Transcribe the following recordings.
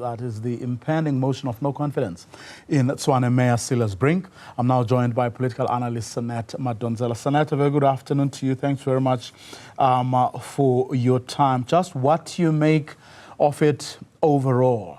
That is the impending motion of no confidence in Tshwane Mayor Cilliers Brink. I'm now joined by political analyst Sanet Madonsela. Sanet, a very good afternoon to you. Thanks very much for your time. Just what you make of it overall?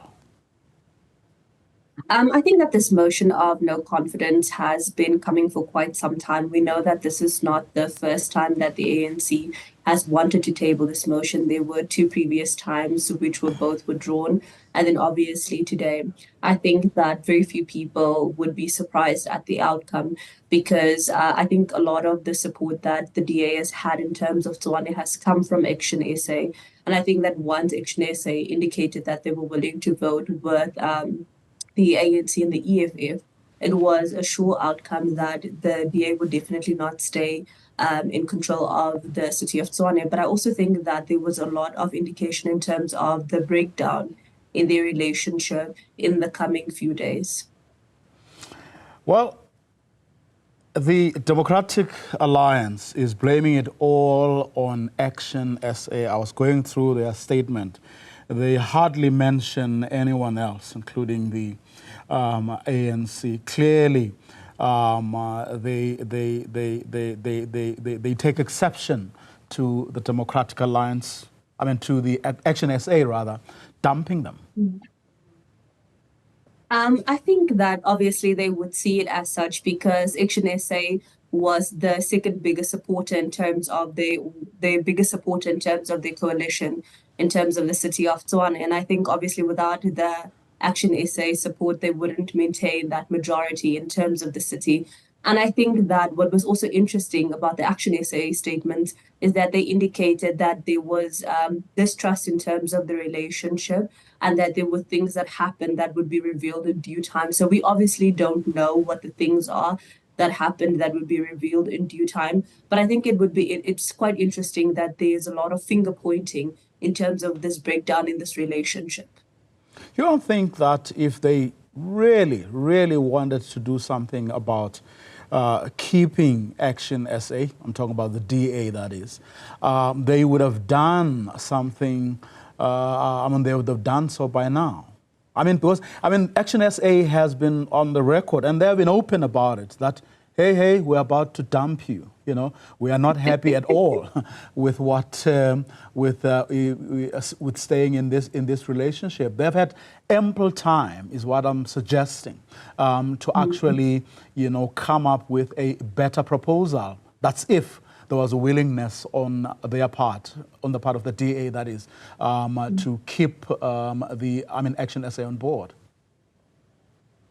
I think that this motion of no confidence has been coming for quite some time. We know that this is not the first time that the ANC has wanted to table this motion. There were two previous times which were both withdrawn. And then obviously today, I think that very few people would be surprised at the outcome because I think a lot of the support that the DA has had in terms of Tshwane has come from ActionSA. And I think that once ActionSA indicated that they were willing to vote with the ANC and the EFF, it was a sure outcome that the DA would definitely not stay in control of the city of Tshwane. But I also think that there was a lot of indication in terms of the breakdown in their relationship in the coming few days. Well, the Democratic Alliance is blaming it all on ActionSA. I was going through their statement. They hardly mention anyone else, including the ANC. Clearly, they take exception to the Democratic Alliance, to the ActionSA rather, dumping them. I think that obviously they would see it as such because ActionSA was the second biggest supporter in terms of the biggest supporter in terms of the coalition, in terms of the city of Tshwane. And I think obviously without the ActionSA support, they wouldn't maintain that majority in terms of the city. And I think that what was also interesting about the ActionSA statements is that they indicated that there was distrust in terms of the relationship and that there were things that happened that would be revealed in due time. So we obviously don't know what the things are that happened that would be revealed in due time. But I think it's quite interesting that there's a lot of finger pointing in terms of this breakdown in this relationship. You don't think that if they really, really wanted to do something about keeping ActionSA, I'm talking about the DA that is, they would have done something, they would have done so by now. Because ActionSA has been on the record and they have been open about it, that, hey, we're about to dump you. We are not happy at all with what, with staying in this relationship. They've had ample time, is what I'm suggesting, to actually, come up with a better proposal. That's if there was a willingness on their part, on the part of the DA, that is, to keep ActionSA on board.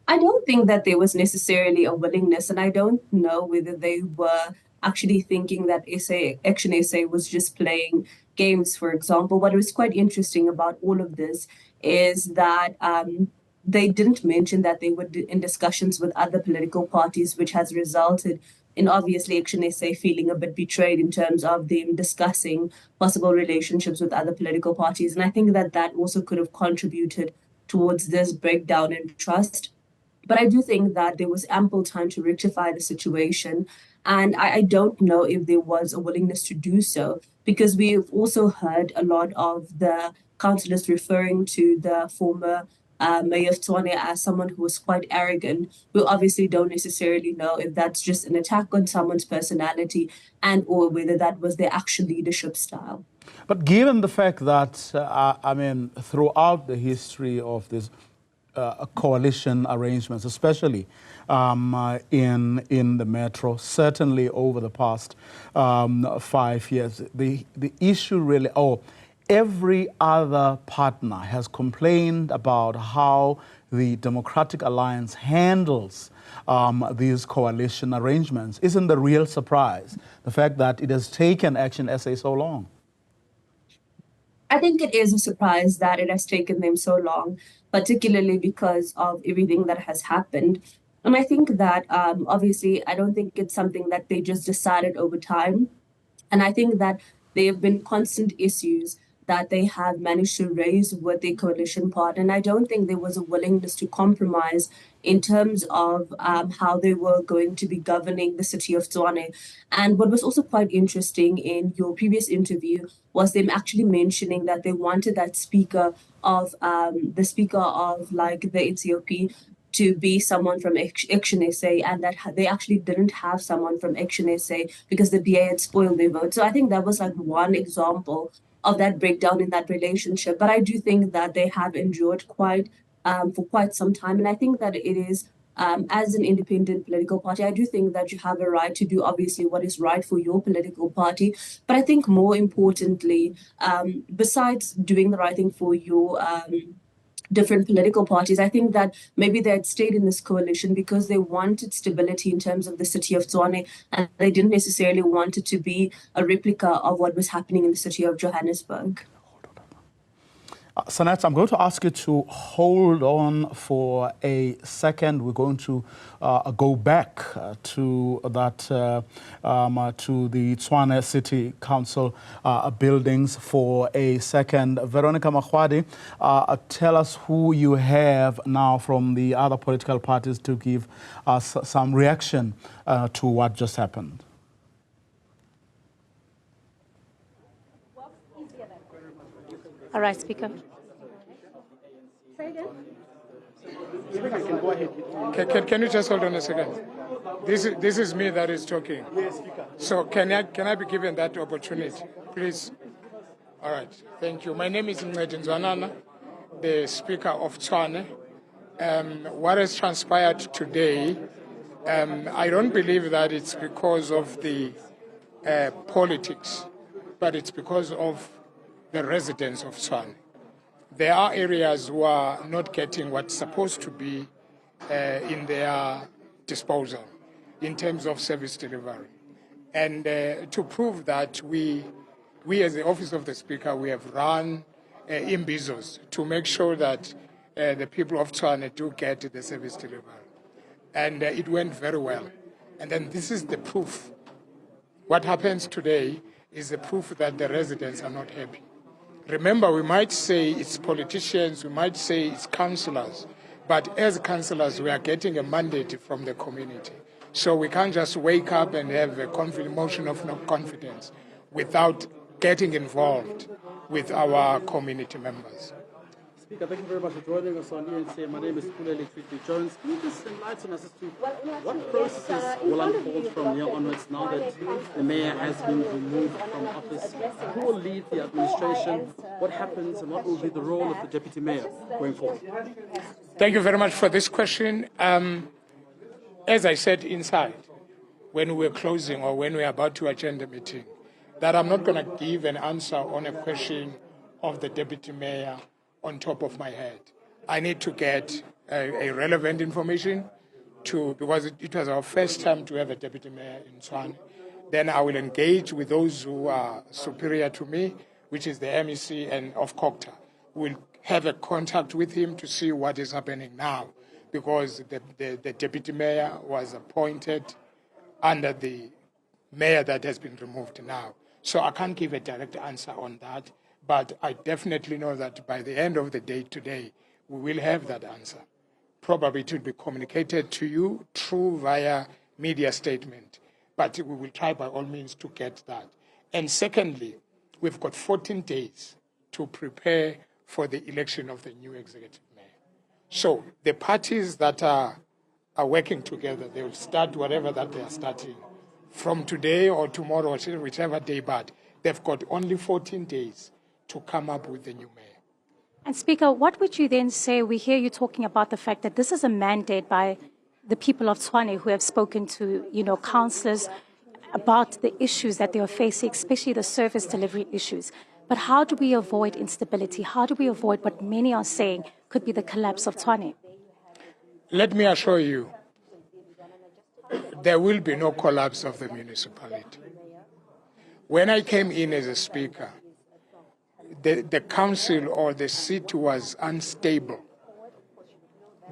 I don't think that there was necessarily a willingness, and I don't know whether they were actually thinking that ActionSA was just playing games, for example. What was quite interesting about all of this is that they didn't mention that they were in discussions with other political parties, which has resulted in obviously ActionSA feeling a bit betrayed in terms of them discussing possible relationships with other political parties. And I think that that also could have contributed towards this breakdown in trust. But I do think that there was ample time to rectify the situation. And I don't know if there was a willingness to do so, because we've also heard a lot of the councillors referring to the former Mayor of Tshwane as someone who was quite arrogant. We obviously don't necessarily know if that's just an attack on someone's personality and or whether that was their actual leadership style. But given the fact that, throughout the history of this coalition arrangements, especially in the metro, certainly over the past 5 years, the issue really, every other partner has complained about how the Democratic Alliance handles these coalition arrangements. Isn't the real surprise the fact that it has taken ActionSA so long? I think it is a surprise that it has taken them so long, particularly because of everything that has happened. And I think that, obviously, I don't think it's something that they just decided over time. And I think that there have been constant issues that they have managed to raise with their coalition partner. And I don't think there was a willingness to compromise in terms of how they were going to be governing the city of Tshwane. And what was also quite interesting in your previous interview was them actually mentioning that they wanted that speaker of the speaker of like the NCOP to be someone from ActionSA, and that they actually didn't have someone from ActionSA because the BA had spoiled their vote. So I think that was like one example of that breakdown in that relationship. But I do think that they have endured quite for quite some time, and I think that it is. As an independent political party, I do think that you have a right to do obviously what is right for your political party. But I think more importantly, besides doing the right thing for your different political parties, I think that maybe they had stayed in this coalition because they wanted stability in terms of the city of Tshwane, and they didn't necessarily want it to be a replica of what was happening in the city of Johannesburg. Sanet, I'm going to ask you to hold on for a second. We're going to go back to that to the Tshwane City Council buildings for a second. Veronica Makhwadi, tell us who you have now from the other political parties to give us some reaction to what just happened. All right, Speaker. Can you just hold on a second? This is me that is talking. Yes, Speaker. So can I be given that opportunity, please? All right, thank you. My name is Newzroom, the Speaker of Tshwane. What has transpired today, I don't believe that it's because of the politics, but it's because of the residents of Tshwane. There are areas who are not getting what's supposed to be in their disposal in terms of service delivery. And to prove that, we as the Office of the Speaker, we have run imbizos to make sure that the people of Tshwane do get the service delivery. And it went very well. And then this is the proof. What happens today is the proof that the residents are not happy. Remember, we might say it's politicians, we might say it's councillors, but as councillors, we are getting a mandate from the community. So we can't just wake up and have a motion of no confidence without getting involved with our community members. Speaker, thank you very much for joining us on ENC. My name is Cilliers Brink. Can you just enlighten us as to what processes will unfold from here onwards now that the mayor has been removed from office? Who will lead the administration? What happens and what will be the role of the deputy mayor going forward? Thank you very much for this question. As I said inside, when we were closing or when we were about to attend the meeting, that I'm not going to give an answer on a question of the deputy mayor on top of my head. I need to get a relevant information because it was our first time to have a deputy mayor in Tshwane. Then I will engage with those who are superior to me, which is the MEC and of COCTA. We'll have a contact with him to see what is happening now, because the deputy mayor was appointed under the mayor that has been removed now. So I can't give a direct answer on that. But I definitely know that by the end of the day today, we will have that answer. Probably it will be communicated to you through via media statement. But we will try by all means to get that. And secondly, we've got 14 days to prepare for the election of the new executive mayor. So the parties that are working together, they will start whatever that they are starting from today or tomorrow, whichever day, but they've got only 14 days to come up with the new mayor. And Speaker, what would you then say? We hear you talking about the fact that this is a mandate by the people of Tshwane who have spoken to, councillors about the issues that they are facing, especially the service delivery issues. But how do we avoid instability? How do we avoid what many are saying could be the collapse of Tshwane? Let me assure you, there will be no collapse of the municipality. When I came in as a speaker, the council or the seat was unstable.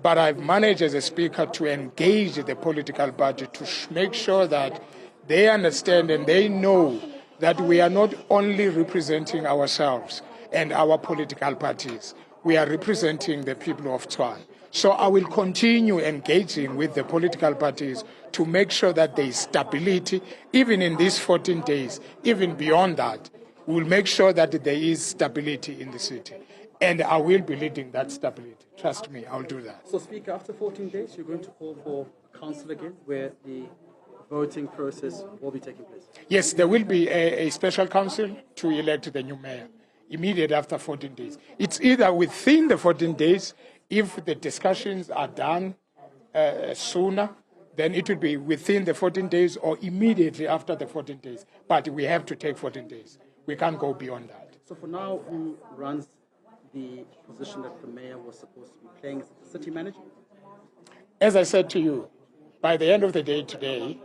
But I've managed as a speaker to engage the political party to make sure that they understand and they know that we are not only representing ourselves, and our political parties. We are representing the people of Tshwane. So I will continue engaging with the political parties to make sure that there is stability, even in these 14 days, even beyond that. We'll make sure that there is stability in the city. And I will be leading that stability. Trust me, I'll do that. So, Speaker, after 14 days, you're going to call for council again, where the voting process will be taking place? Yes, there will be a special council to elect the new mayor immediately after 14 days. It's either within the 14 days, if the discussions are done sooner, then it will be within the 14 days or immediately after the 14 days. But we have to take 14 days. We can't go beyond that. So for now, who runs the position that the mayor was supposed to be playing? Is it the city manager? As I said to you, by the end of the day today,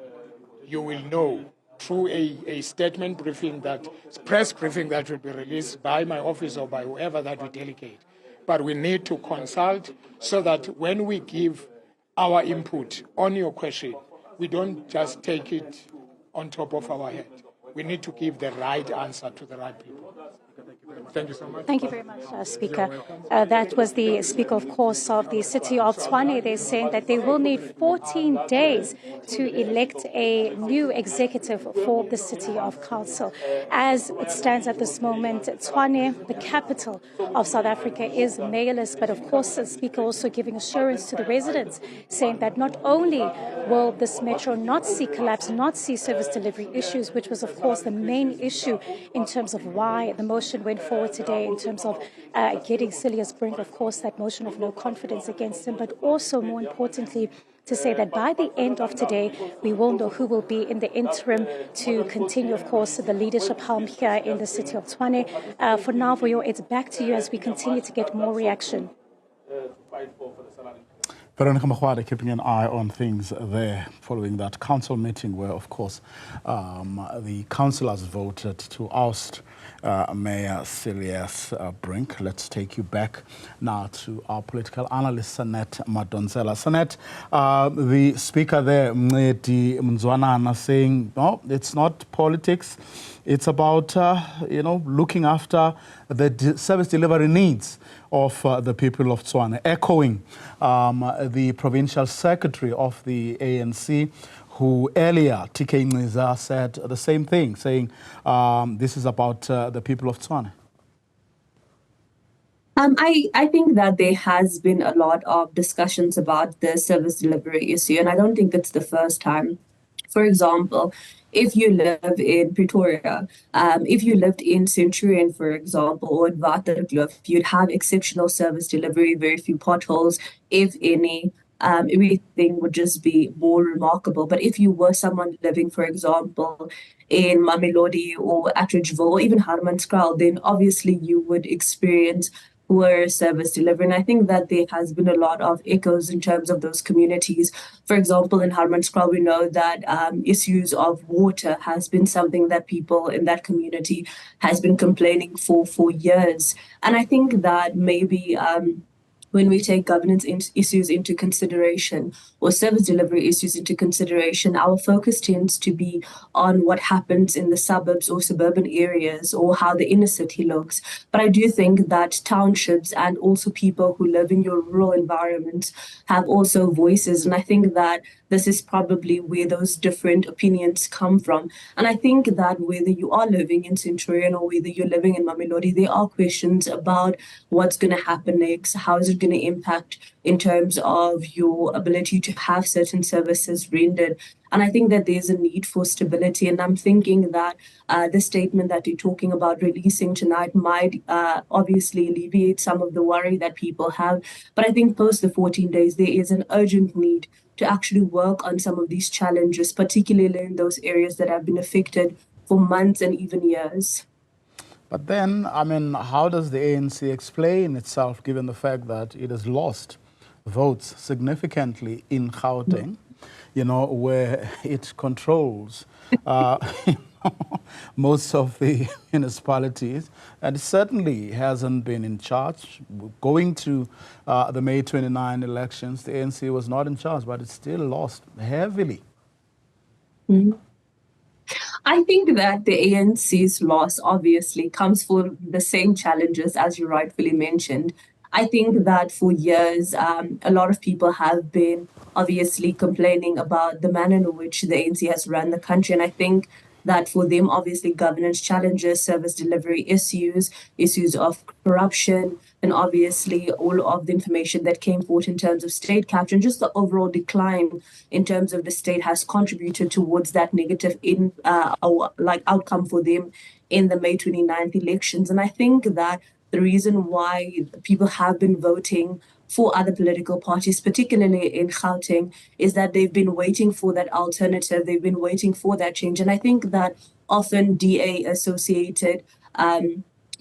you will know through a statement briefing, that press briefing that will be released by my office or by whoever that we delegate. But we need to consult so that when we give our input on your question, we don't just take it on top of our head. We need to give the right answer to the right people. Thank you so much. Thank you very much, Speaker. That was the Speaker, of course, of the city of Tshwane. They're saying that they will need 14 days to elect a new executive for the city of council. As it stands at this moment, Tshwane, the capital of South Africa, is mayorless. But of course, the Speaker also giving assurance to the residents, saying that not only will this metro not see collapse, not see service delivery issues, which was, of course, the main issue in terms of why the motion went forward today in terms of getting Cilliers Brink, of course, that motion of no confidence against him, but also, more importantly, to say that by the end of today, we will know who will be in the interim to continue, of course, the leadership helm here in the city of Tshwane. For now, Vuyo, it's back to you as we continue to get more reaction. Veronica Makwade keeping an eye on things there following that council meeting where, of course, the councillors voted to oust Mayor Cilliers Brink. Let's take you back now to our political analyst, Sanet Madonsela. Sanet, the speaker there, Mncedi Mzwanana, saying, no, it's not politics. It's about, looking after the service delivery needs of the people of Tshwane, echoing the provincial secretary of the ANC, who earlier, TK Nqiza, said the same thing, saying this is about the people of Tshwane. I think that there has been a lot of discussions about the service delivery issue, and I don't think it's the first time. For example, if you live in Pretoria, if you lived in Centurion, for example, or in Waterkloof, you'd have exceptional service delivery, very few potholes, if any. Everything would just be more remarkable. But if you were someone living, for example, in Mamelodi or Atteridgeville or even Harmanskraal, then obviously you would experience poor service delivery. And I think that there has been a lot of echoes in terms of those communities. For example, in Harmanskraal, we know that issues of water has been something that people in that community has been complaining for years. And I think that maybe when we take governance issues into consideration or service delivery issues into consideration, our focus tends to be on what happens in the suburbs or suburban areas or how the inner city looks. But I do think that townships and also people who live in your rural environments have also voices. And I think that this is probably where those different opinions come from. And I think that whether you are living in Centurion or whether you're living in Mamelodi, there are questions about what's going to happen next, how is it going to impact in terms of your ability to have certain services rendered. And I think that there's a need for stability. And I'm thinking that the statement that you're talking about releasing tonight might obviously alleviate some of the worry that people have. But I think post the 14 days, there is an urgent need to actually work on some of these challenges, particularly in those areas that have been affected for months and even years. But then, how does the ANC explain itself, given the fact that it has lost votes significantly in Gauteng, where it controls most of the municipalities, and it certainly hasn't been in charge. Going to the May 29 elections, the ANC was not in charge, but it still lost heavily. Mm-hmm. I think that the ANC's loss obviously comes for the same challenges as you rightfully mentioned. I think that for years, a lot of people have been obviously complaining about the manner in which the ANC has run the country. And I think that for them, obviously, governance challenges, service delivery issues, issues of corruption, and obviously all of the information that came forth in terms of state capture and just the overall decline in terms of the state has contributed towards that negative outcome for them in the May 29th elections. And I think that the reason why people have been voting for other political parties, particularly in Gauteng, is that they've been waiting for that alternative. They've been waiting for that change. And I think that often DA associated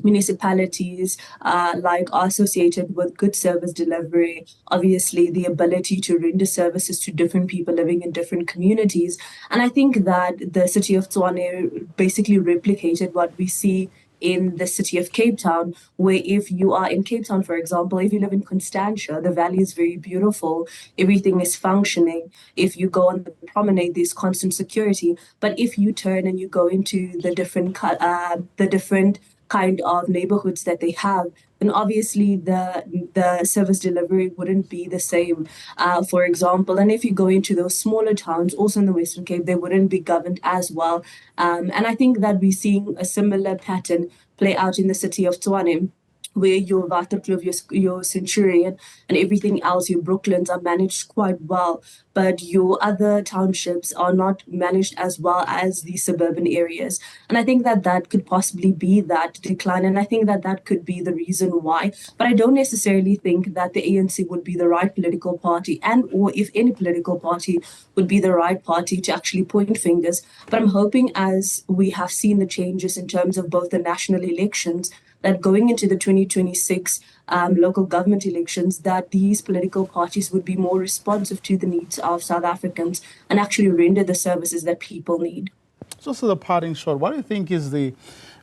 municipalities are associated with good service delivery, obviously the ability to render services to different people living in different communities. And I think that the city of Tshwane basically replicated what we see in the city of Cape Town, where if you are in Cape Town, for example, if you live in Constantia, the valley is very beautiful, everything is functioning. If you go on the promenade, there's constant security. But if you turn and you go into the different kind of neighborhoods that they have, then obviously the service delivery wouldn't be the same, for example. And if you go into those smaller towns, also in the Western Cape, they wouldn't be governed as well. And I think that we're seeing a similar pattern play out in the city of Tshwane, where your Waterkloof, your Centurion, and everything else, your Brooklands are managed quite well, but your other townships are not managed as well as the suburban areas. And I think that that could possibly be that decline, and I think that that could be the reason why. But I don't necessarily think that the ANC would be the right political party, and or if any political party would be the right party to actually point fingers. But I'm hoping, as we have seen the changes in terms of both the national elections, that going into the 2026 local government elections, that these political parties would be more responsive to the needs of South Africans and actually render the services that people need. Just as a parting shot, what do you think is the,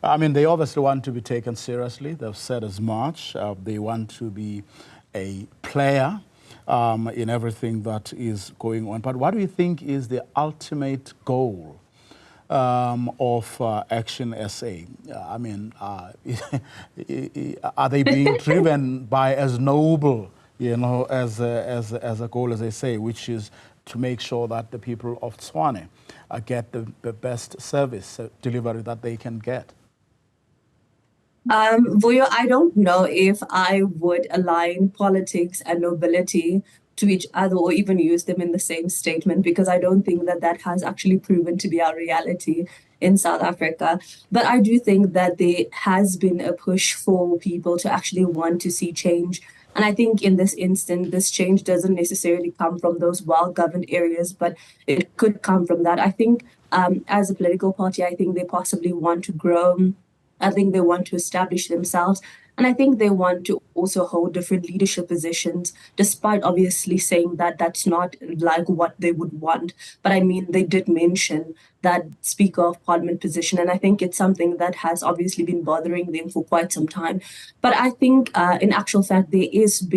I mean, they obviously want to be taken seriously. They've said as much. They want to be a player in everything that is going on. But what do you think is the ultimate goal of ActionSA? I mean, are they being driven by as noble, as a goal as they say, which is to make sure that the people of Tshwane get the best service delivery that they can get? Vuyo, I don't know if I would align politics and nobility to each other or even use them in the same statement, because I don't think that that has actually proven to be our reality in South Africa. But I do think that there has been a push for people to actually want to see change. And I think in this instant, this change doesn't necessarily come from those well-governed areas, but it could come from that. I think as a political party, I think they possibly want to grow. I think they want to establish themselves. And I think they want to also hold different leadership positions, despite obviously saying that that's not like what they would want. But I mean, they did mention that Speaker of Parliament position, and I think it's something that has obviously been bothering them for quite some time. But I think in actual fact, there is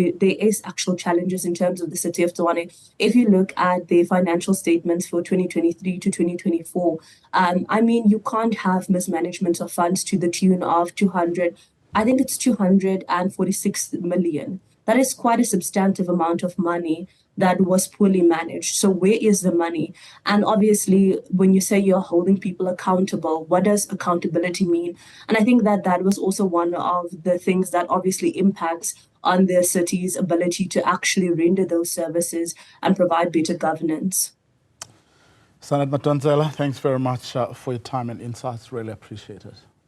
actual challenges in terms of the city of Tshwane. If you look at the financial statements for 2023 to 2024, I mean, you can't have mismanagement of funds to the tune of 246 million. That is quite a substantive amount of money that was poorly managed. So where is the money? And obviously, when you say you're holding people accountable, what does accountability mean? And I think that that was also one of the things that obviously impacts on the city's ability to actually render those services and provide better governance. Sanet Madonsela, thanks very much for your time and insights. Really appreciate it.